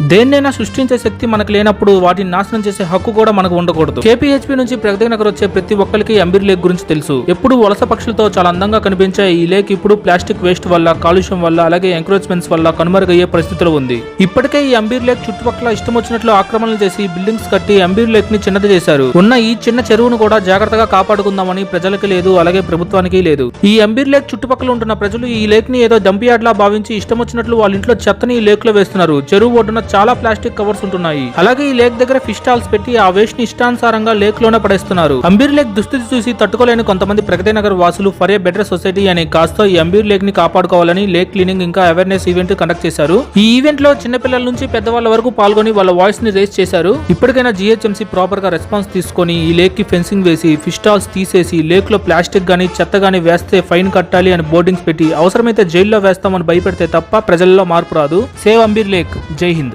దేన్నైనా సృష్టించే శక్తి మనకు లేనప్పుడు వాటిని నాశనం చేసే హక్కు కూడా మనకు ఉండకూడదు. కేపీహెచ్పీ నుంచి ప్రగతి నగర్ వచ్చే ప్రతి ఒక్కరికి అంబీర్ లేక్ గురించి తెలుసు. ఎప్పుడు వలస పక్షులతో చాలా అందంగా కనిపించే ఈ లేక్ ఇప్పుడు ప్లాస్టిక్ వేస్ట్ వల్ల, కాలుష్యం వల్ల, అలాగే ఎంక్రోచ్మెంట్స్ వల్ల కనుమరుగయ్యే పరిస్థితులు ఉంది. ఇప్పటికే ఈ అంబీర్ లేక్ చుట్టుపక్కల ఇష్టం వచ్చినట్లు ఆక్రమణలు చేసి బిల్డింగ్స్ కట్టి అంబీర్ లేక్ ని చిన్నది చేశారు. ఉన్న ఈ చిన్న చెరువును కూడా జాగ్రత్తగా కాపాడుకుందామని ప్రజలకి లేదు, అలాగే ప్రభుత్వానికి లేదు. ఈ అంబీర్ లేక్ చుట్టుపక్కల ఉంటున్న ప్రజలు ఈ లేక్ ని ఏదో డంప్ యార్డ్ లా భావించి ఇష్టం వచ్చినట్లు వాళ్ళ ఇంట్లో చెత్తని ఈ లేక్ లో వేస్తున్నారు. చెరువు ఒడ్డున చాలా ప్లాస్టిక్ కవర్స్ ఉంటున్నాయి. అలాగే ఈ లేక్ దగ్గర ఫిష్ స్టాల్స్ పెట్టి ఆ వేస్ట్ ని ఇష్టానుసారంగా లేక్ లోనే పడేస్తున్నారు. అంబీర్ లేక్ దుస్థితి చూసి తట్టుకోలేని కొంతమంది ప్రగతి నగర్ వాసులు ఫర్ ఏ బెటర్ సొసైటీ అనే కాస్తో ఈ అంబీర్ లేక్ ని కాపాడుకోవాలని లేక్ క్లీనింగ్ ఇంకా అవేర్నెస్ ఈవెంట్ కండక్ట్ చేశారు. ఈ ఈవెంట్ లో చిన్నపిల్లల నుంచి పెద్దవాళ్ళ వరకు పాల్గొని వాళ్ళ వాయిస్ ని రేస్ చేశారు. ఇప్పటికైనా జీహెచ్ఎంసీ ప్రాపర్ గా రెస్పాన్స్ తీసుకొని ఈ లేక్ కి ఫెన్సింగ్ వేసి ఫిష్ స్టాల్స్ తీసేసి లేక్ లో ప్లాస్టిక్ గానీ చెత్త గానీ వేస్తే ఫైన్ కట్టాలి అని బోర్డింగ్స్ పెట్టి అవసరమైతే జైల్లో వేస్తామని భయపెడితే తప్ప ప్రజల్లో మార్పు రాదు. Save Ambeer lake. జై హింద్.